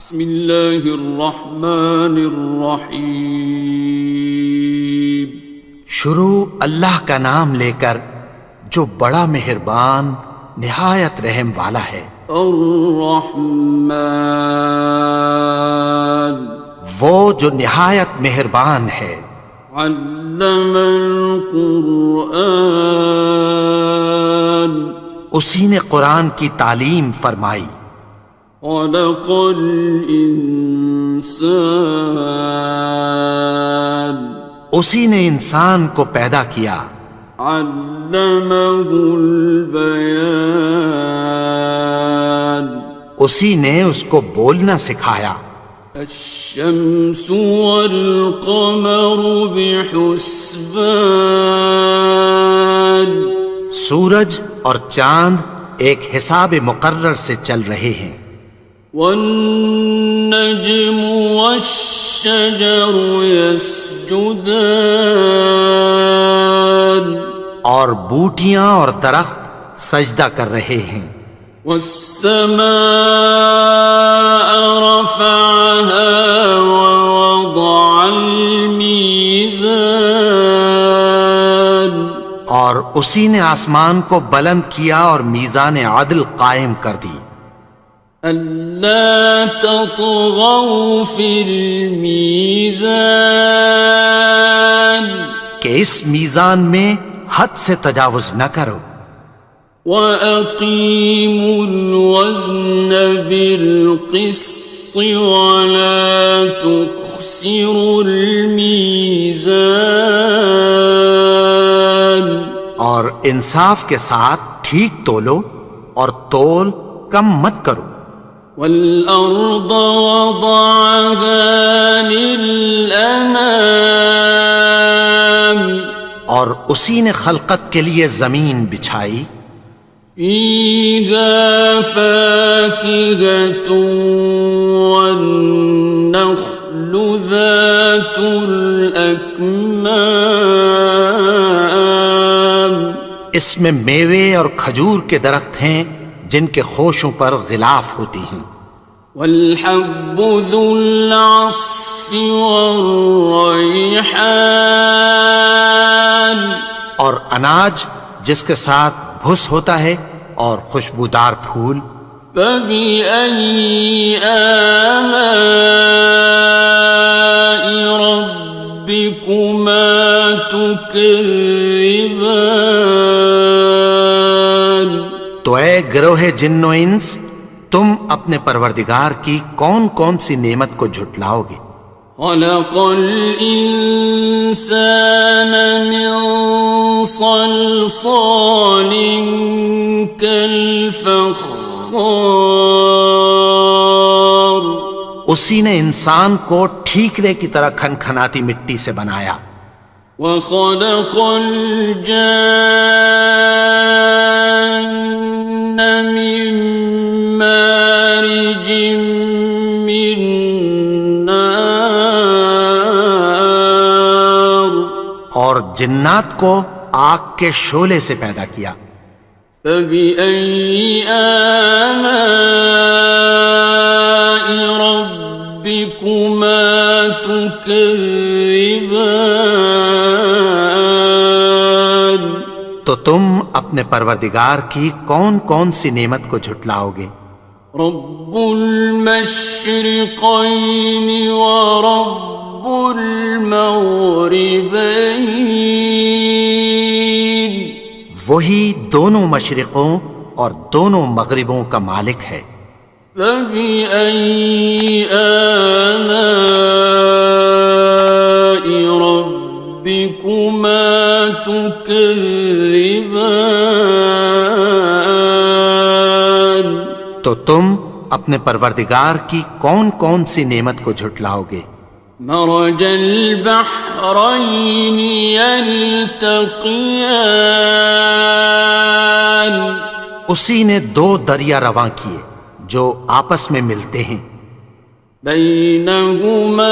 بسم اللہ الرحمن الرحیم۔ شروع اللہ کا نام لے کر جو بڑا مہربان نہایت رحم والا ہے۔ الرحمن، وہ جو نہایت مہربان ہے۔ علم القرآن، اسی نے قرآن کی تعلیم فرمائی۔ خلق الانسان، اسی نے انسان کو پیدا کیا۔ علمہ البیان، اسی نے اس کو بولنا سکھایا۔ الشمس والقمر بحسبان، سورج اور چاند ایک حساب مقرر سے چل رہے ہیں۔ والنجم والشجر يسجدان، اور بوٹیاں اور درخت سجدہ کر رہے ہیں۔ والسماء رفعها ووضع الميزان، اور اسی نے آسمان کو بلند کیا اور میزان عدل قائم کر دی۔ ألا تطغوا في الميزان، کہ اس میزان میں حد سے تجاوز نہ کرو۔ وَأَقِيمُوا الْوَزْنَ بِالْقِسْطِ وَلَا تُخْسِرُوا الْمِيزَانَ، اور انصاف کے ساتھ ٹھیک تولو اور تول کم مت کرو۔ وَالْأَرْضَ وَضَعَهَا لِلْأَنَامِ، اور اسی نے خلقت کے لیے زمین بچھائی۔ فِيهَا فَاكِهَةٌ وَالنَّخْلُ ذَاتُ الْأَكْمَامِ، اس میں میوے اور کھجور کے درخت ہیں جن کے خوشوں پر غلاف ہوتی ہیں۔ وَالْحَبُّ ذُو الْعَصْفِ وَالرَّيْحَانِ، اور اناج جس کے ساتھ بھس ہوتا ہے اور خوشبودار پھول۔ فَبِأَيِّ آلَاءِ رَبِّكُمَا تُكَذِّبَانِ، تو اے گروہ جن و انس، تم اپنے پروردگار کی کون کون سی نعمت کو جھٹلاؤ گے؟ خَلَقَ الْإِنسَانَ مِنْ صَلْصَالٍ كَالْفَخَّارِ، اسی نے انسان کو ٹھیکرے کی طرح کھنکھناتی مٹی سے بنایا۔ وَخَلَقَ الْجَانَّ مِن مَّارِجٍ مِّن نَّارٍ، اور جنات کو آگ کے شعلے سے پیدا کیا۔ فَبِأَيِّ آلَاءِ رَبِّكُمَا تُكَذِّبَانِ، تو تم اپنے پروردگار کی کون کون سی نعمت کو جھٹلاؤ گے؟ رب المشرقین ورب المغربین، وہی دونوں مشرقوں اور دونوں مغربوں کا مالک ہے۔ فَبِأَيِّ آلَاءِ رَبِّكُمَا تُكَذِّبَانِ، تو تم اپنے پروردگار کی کون کون سی نعمت کو جھٹلاؤ گے؟ مرج البحرین یلتقیان، اسی نے دو دریا رواں کیے جو آپس میں ملتے ہیں۔ بینہما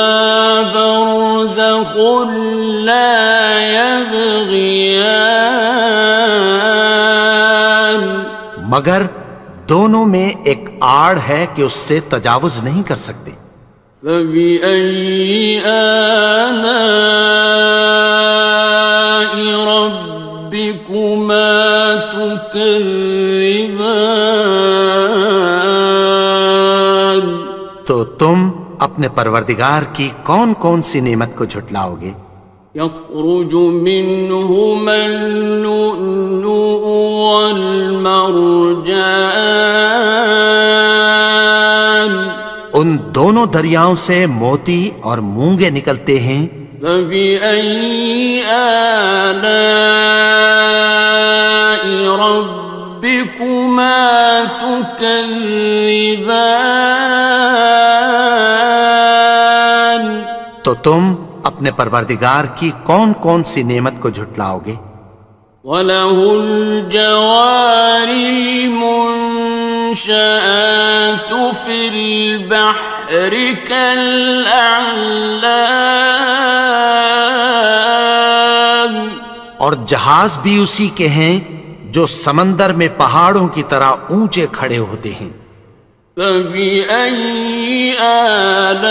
برزخ لا یبغیان، مگر دونوں میں ایک آڑ ہے کہ اس سے تجاوز نہیں کر سکتے۔ فبأي آلاء ربكما تكذبان؟ تو تم اپنے پروردگار کی کون کون سی نعمت کو جھٹلاؤ گے؟ يخرج منهما اللؤلؤ والمرجان ان دونوں دریاؤں سے موتی اور مونگے نکلتے ہیں۔ فبأي آلاء ربكما تكذبان؟ تو تم اپنے پروردگار کی کون کون سی نعمت کو جھٹلاؤ گے؟ وَلَهُ الْجَوَارِ الْمُنشَآتُ فِي الْبَحْرِ كَالْأَعْلَامِ، اور جہاز بھی اسی کے ہیں جو سمندر میں پہاڑوں کی طرح اونچے کھڑے ہوتے ہیں۔ فَبِأَيِّ آلَاءِ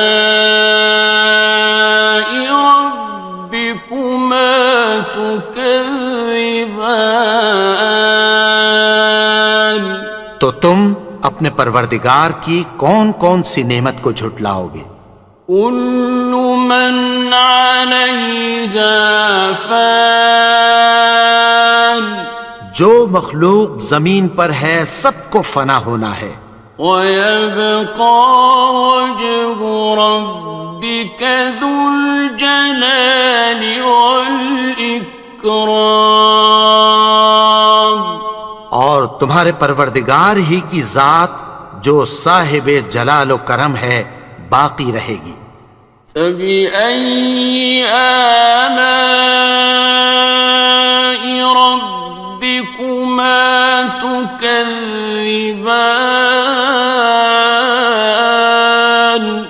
رَبِّكُمَا تُكَذِّبَانِ؟ تو تم اپنے پروردگار کی کون کون سی نعمت کو جھٹلاؤ گے؟ كُلُّ مَنْ عَلَيْهَا فَانٍ، جو مخلوق زمین پر ہے سب کو فنا ہونا ہے۔ وَيَبْقَى وَجْهُ رَبِّكَ ذُو الْجَلَالِ وَالْإِكْرَامِ، اور تمہارے پروردگار ہی کی ذات جو صاحب جلال و کرم ہے باقی رہے گی۔ فَبِأَيِّ آلَاءِ رَبِّكُمَا تُكَذِّبَانِ؟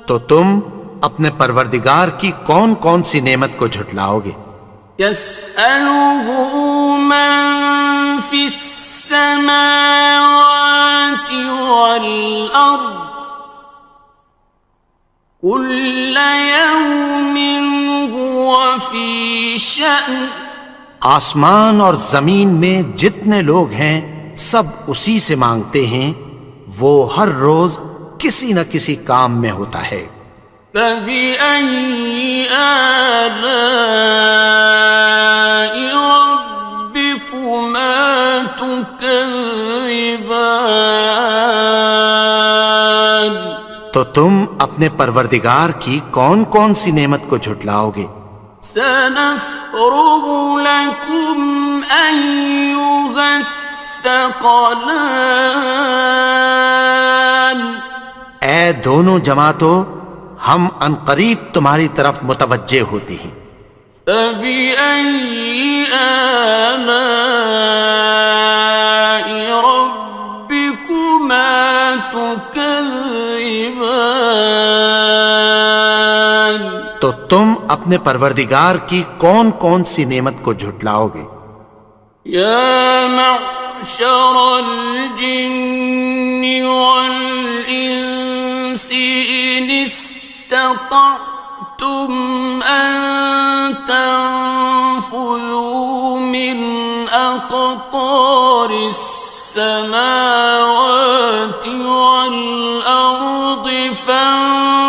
تو تم اپنے پروردگار کی کون کون سی نعمت کو جھٹلاؤ گے؟ يَسْأَلُهُ مَن فِي السَّمَاوَاتِ وَالْأَرْضِ كُلَّ يَوْمٍ هُوَ فِي شَأْنٍ، آسمان اور زمین میں جتنے لوگ ہیں سب اسی سے مانگتے ہیں، وہ ہر روز کسی نہ کسی کام میں ہوتا ہے۔ فَبِأَيِّ آلَاءِ رَبِّكُمَا تُكَذِّبَانِ؟ تو تم اپنے پروردگار کی کون کون سی نعمت کو جھٹلاؤ گے؟ سَنَفْرُغُ لَكُمْ أَيُّهَ الثَّقَلَانِ؟ اے دونوں جماعتوں، ہم عنقریب تمہاری طرف متوجہ ہوتے ہیں۔ فَبِأَيِّ آلَاءِ رَبِّكُمَا تُكَذِّبَانِ؟ تو تم اپنے پروردگار کی کون کون سی نعمت کو جھٹلاؤ گے؟ يَا مَعْشَرَ الْجِنِّ وَالْإِنسِ إِنِ اسْتَطَعْتُمْ أَن تَنفُذُوا مِنْ أَقْطَارِ السَّمَاوَاتِ وَالْأَرْضِ فَانفُذُوا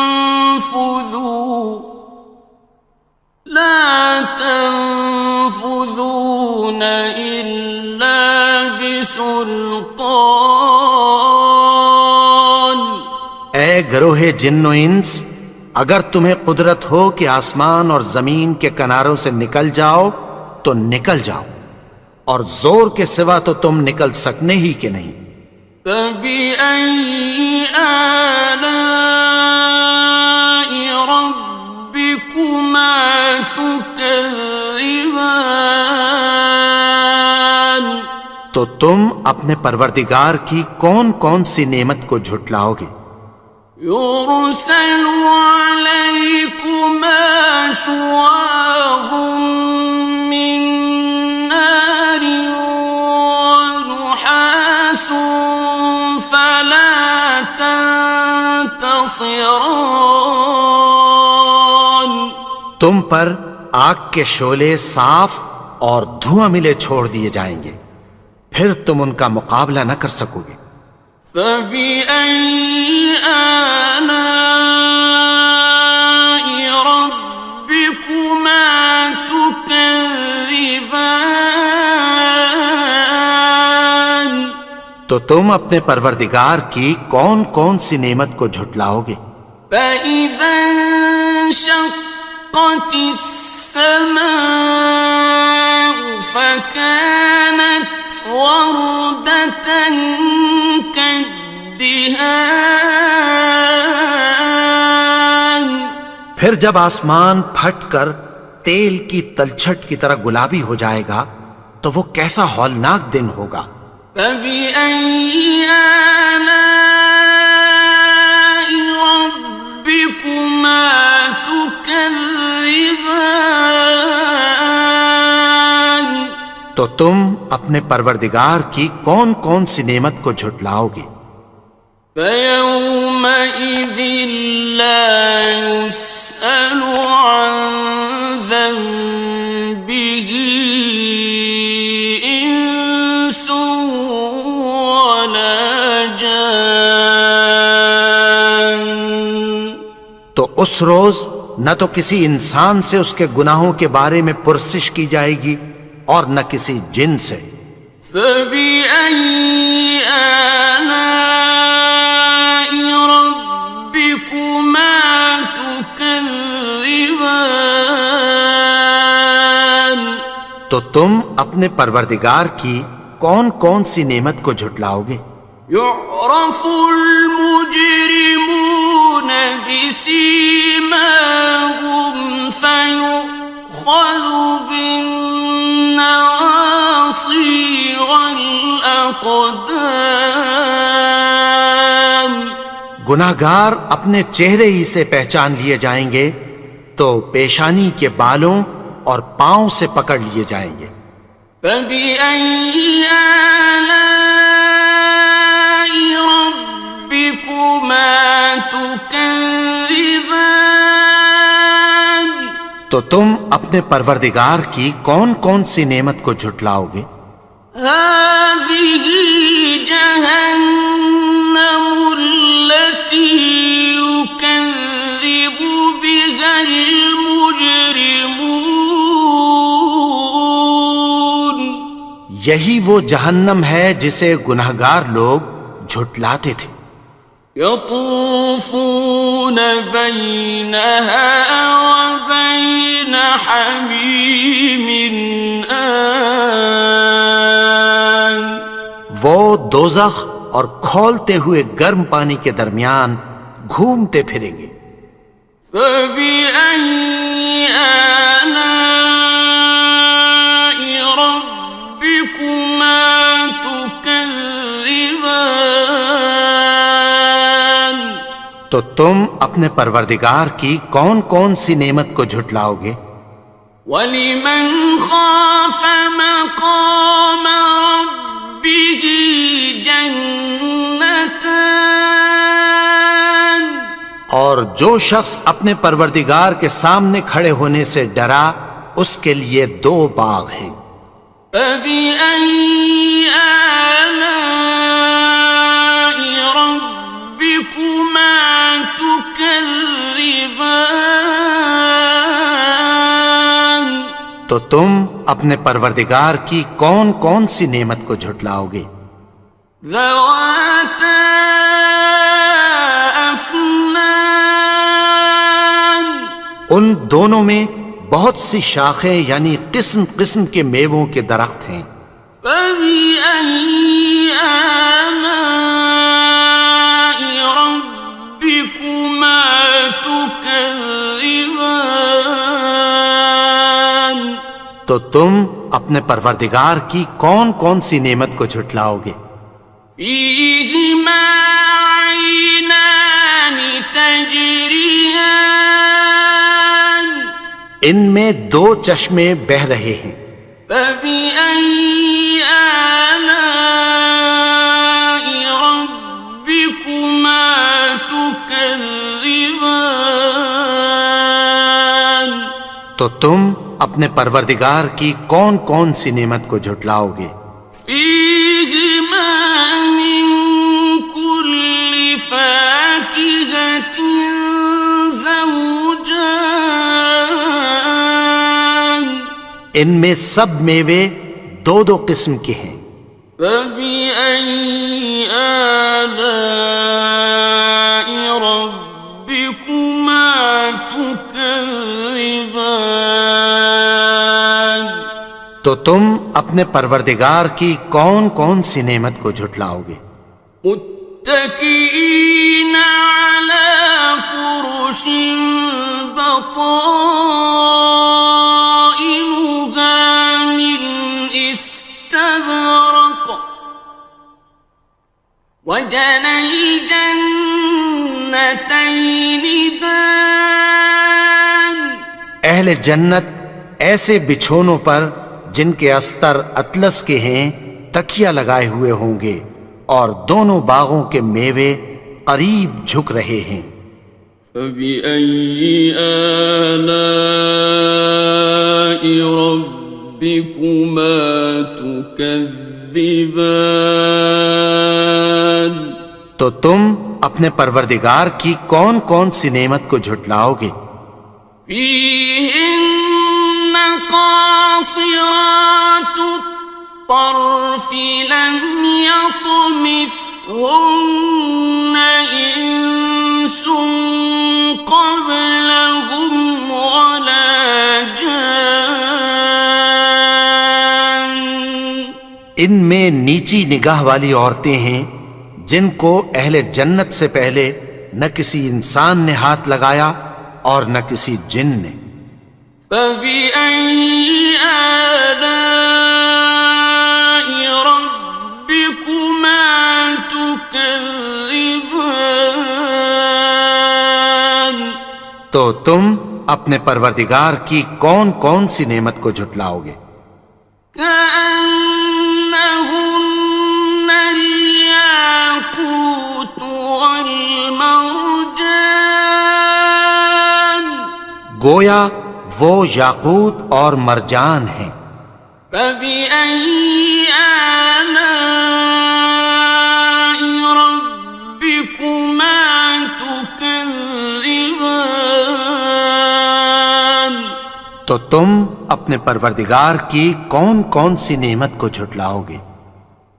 لَا تَنفُذُونَ إِلَّا بِسُلْطَانٍ۔ اے گروہ جن و انس، اگر تمہیں قدرت ہو کہ آسمان اور زمین کے کناروں سے نکل جاؤ تو نکل جاؤ، اور زور کے سوا تو تم نکل سکنے ہی کہ نہیں۔ فَبِأَيِّ آلَاءِ رَبِّكُمَا تُكَذِّبَانِ؟ تو تم اپنے پروردگار کی کون کون سی نعمت کو جھٹلاؤ گے؟ يُرْسَلُ عَلَيْكُمَا شُوَاظٌ مِّن نَّارٍ وَنُحَاسٌ خصران. تم پر آگ کے شعلے صاف اور دھواں ملے چھوڑ دیے جائیں گے، پھر تم ان کا مقابلہ نہ کر سکو گے۔ فبأي آلاء ربكما تكذبان. تو تم اپنے پروردگار کی کون کون سی نعمت کو جھٹلاؤ گے؟ فإذا انشقت السماء فكانت وردة كالدهان. پھر جب آسمان پھٹ کر تیل کی تلچھٹ کی طرح گلابی ہو جائے گا تو وہ کیسا ہولناک دن ہوگا۔ فبأي آلاء ربكما تكذبان. تو تم اپنے پروردگار کی کون کون سی نعمت کو جھٹلاؤ گے؟ فيومئذ لا يسأل عن ذنبه إنس ولا جان. تو اس روز نہ تو کسی انسان سے اس کے گناہوں کے بارے میں پرسش کی جائے گی اور نہ کسی جن سے۔ فبأي آلاء ربكما تكذبان. تو تم اپنے پروردگار کی کون کون سی نعمت کو جھٹلاؤ گے؟ يعرف المجرمون بسيماهم فيؤخذ بالنواصي والأقدام. گناہگار اپنے چہرے ہی سے پہچان لیے جائیں گے تو پیشانی کے بالوں اور پاؤں سے پکڑ لیے جائیں گے۔ فبأي آلاء ربكما تكذبان. تو تم اپنے پروردگار کی کون کون سی نعمت کو جھٹلاؤ گے؟ هذه جهنم التي يكذب بها المجرمون. یہی وہ جہنم ہے جسے گناہگار لوگ جھٹلاتے تھے۔ يطوفون بينها وبين حميم آن. وہ دوزخ اور کھولتے ہوئے گرم پانی کے درمیان گھومتے پھریں گے۔ فبأي آلاء ربكما تكذبان. تو تم اپنے پروردگار کی کون کون سی نعمت کو جھٹلاؤ گے؟ وَلِمَنْ خَافَ مَقَامَ رَبِّهِ جَنَّتَانِ. اور جو شخص اپنے پروردگار کے سامنے کھڑے ہونے سے ڈرا اس کے لیے دو باغ ہیں۔ فَبِأَيِّ آلَاءِ رَبِّكُمَا تُكَذِّبَانِ. تو تم اپنے پروردگار کی کون کون سی نعمت کو جھٹلاؤ گے؟ ذَوَاتَا أَفْنَانٍ. ان دونوں میں بہت سی شاخیں یعنی قسم قسم کے میووں کے درخت ہیں۔ فَبِأَيِّ آلَاءِ رَبِّكُمَا تُكَذِّبَانِ. تو تم اپنے پروردگار کی کون کون سی نعمت کو جھٹلاؤ گے؟ فِيهِمَا عَيْنَانِ تَجْرِيَانِ. ان میں دو چشمے بہہ رہے ہیں۔ فَبِأَيِّ آلَاءِ رَبِّكُمَا تُكَذِّبَانِ. تكذبان تو تم اپنے پروردگار کی کون کون سی نعمت کو جھٹلاؤ گے؟ فيهما من كل فاكهة زوجان ان میں سب میوے دو دو قسم کے ہیں۔ فبأي آلاء ربكما تكذبان تو تم اپنے پروردگار کی کون کون سی نعمت کو جھٹلاؤ گے؟ متكئين على فرش بطائنها من استبرق وجنى الجنتين دان اہل جنت ایسے بچھونوں پر جن کے استر اطلس کے ہیں تکیہ لگائے ہوئے ہوں گے اور دونوں باغوں کے میوے قریب جھک رہے ہیں۔ فبأي آلاء ربكما تكذبان تو تم اپنے پروردگار کی کون کون سی نعمت کو جھٹلاؤ گے؟ فيهن قاصرات الطرف لم يطمثهن إنس قبلهم ولا جان ان میں نیچی نگاہ والی عورتیں ہیں جن کو اہل جنت سے پہلے نہ کسی انسان نے ہاتھ لگایا اور نہ کسی جن نے۔ فبأي آلاء ربكما تكذبان تو تم اپنے پروردگار کی کون کون سی نعمت کو جھٹلاؤ گے؟ كأنهن الياقوت والمرجان گویا وہ یاقوت اور مرجان ہیں۔ فبأي آلاء ربكما تكذبان تو تم اپنے پروردگار کی کون کون سی نعمت کو جھٹلاؤ گے؟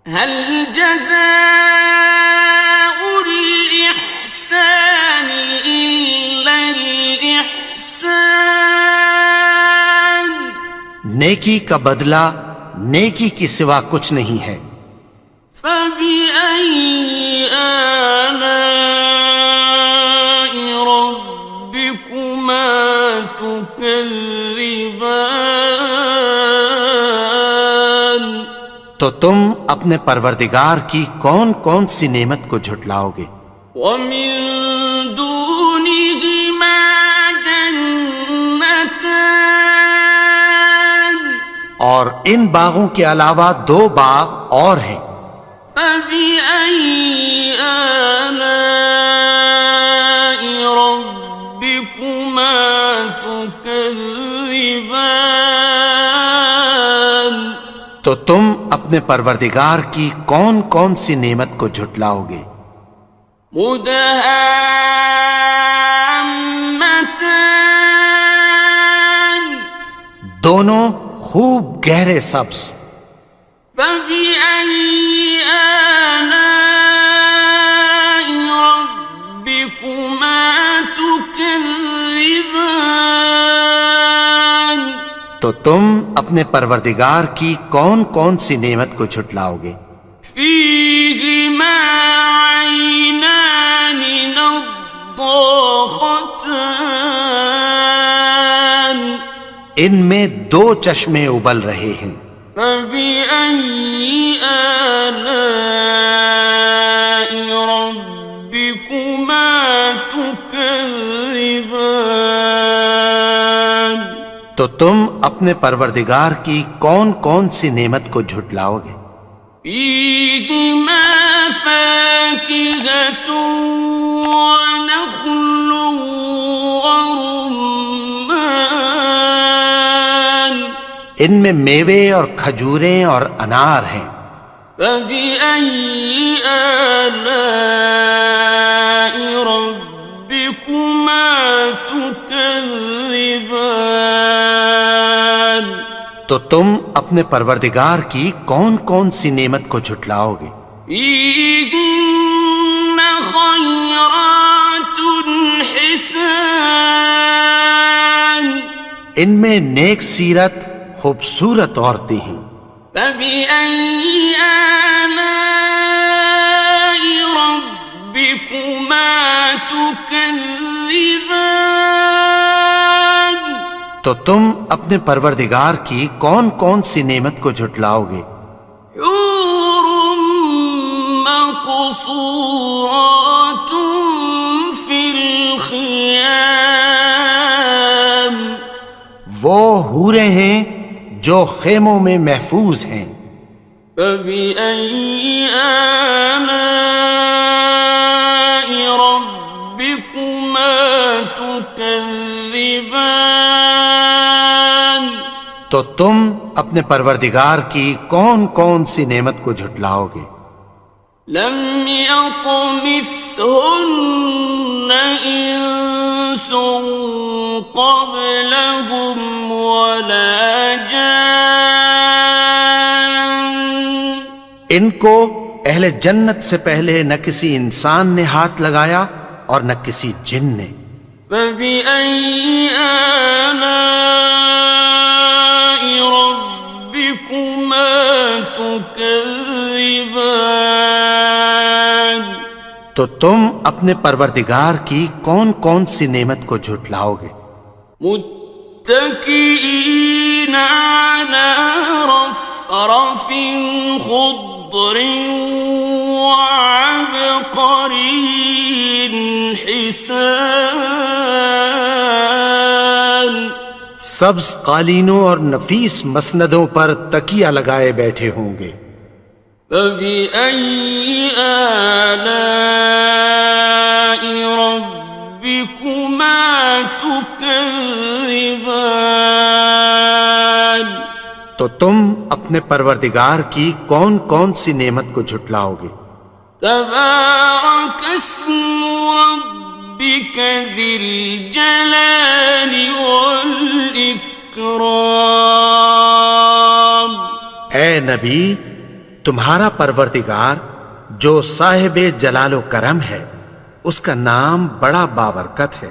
هل جزاء الإحسان إلا الإحسان نیکی کا بدلہ نیکی کی سوا کچھ نہیں ہے۔ فبأي آلاء ربكما تكذبان تو تم اپنے پروردگار کی کون کون سی نعمت کو جھٹلاؤ گے؟ ومن دونهما جنتان اور ان باغوں کے علاوہ دو باغ اور ہیں۔ فبأي آلاء ربكما تكذبان تو تم اپنے پروردگار کی کون کون سی نعمت کو جھٹلاؤ گے؟ مدهامتان دونوں خوب گہرے سبز۔ فبأي آلاء ربكما تكذبان تو تم اپنے پروردگار کی کون کون سی نعمت کو جھٹلاؤ گے؟ فيهما عينان نضاختان ان میں دو چشمے ابل رہے ہیں۔ فبأي آلاء ربكما تكذبان تو تم اپنے پروردگار کی کون کون سی نعمت کو جھٹلاؤ گے؟ فيهما فاكهة ونخل ورمان ان میں میوے اور کھجوریں اور انار ہیں. فبأي آلاء ربكما تكذبان تو تم اپنے پروردگار کی کون کون سی نعمت کو جھٹلاؤ گے؟ فيهن خيرات حسان ان میں نیک سیرت خوبصورت عورتیں ہیں. فبأي آلاء ربكما تكذبان تو تم اپنے پروردگار کی کون کون سی نعمت کو جھٹلاؤ گے؟ حور مقصورات في الخيام وہ حوریں ہیں جو خیموں میں محفوظ ہیں. فبأي آلاء ربكما تكذبان تو تم اپنے پروردگار کی کون کون سی نعمت کو جھٹلاؤ گے؟ لم يطمثهن إنس قبلهم ولا جان ان کو اہل جنت سے پہلے نہ کسی انسان نے ہاتھ لگایا اور نہ کسی جن نے. فبأي آلاء ربكما تكذبان تو تم اپنے پروردگار کی کون کون سی نعمت کو جھٹلاؤ گے؟ متكئين على رفرف خضر وعبقري حسان سبز قالینوں اور نفیس مسندوں پر تکیہ لگائے بیٹھے ہوں گے. فبأي آلاء ربكما تكذبان تو تم اپنے پروردگار کی کون کون سی نعمت کو جھٹلاؤ گے؟ تبارك اسم ربك ذي الجلال والإكرام اے نبی، تمہارا پروردگار جو صاحب جلال و کرم ہے، اس کا نام بڑا بابرکت ہے.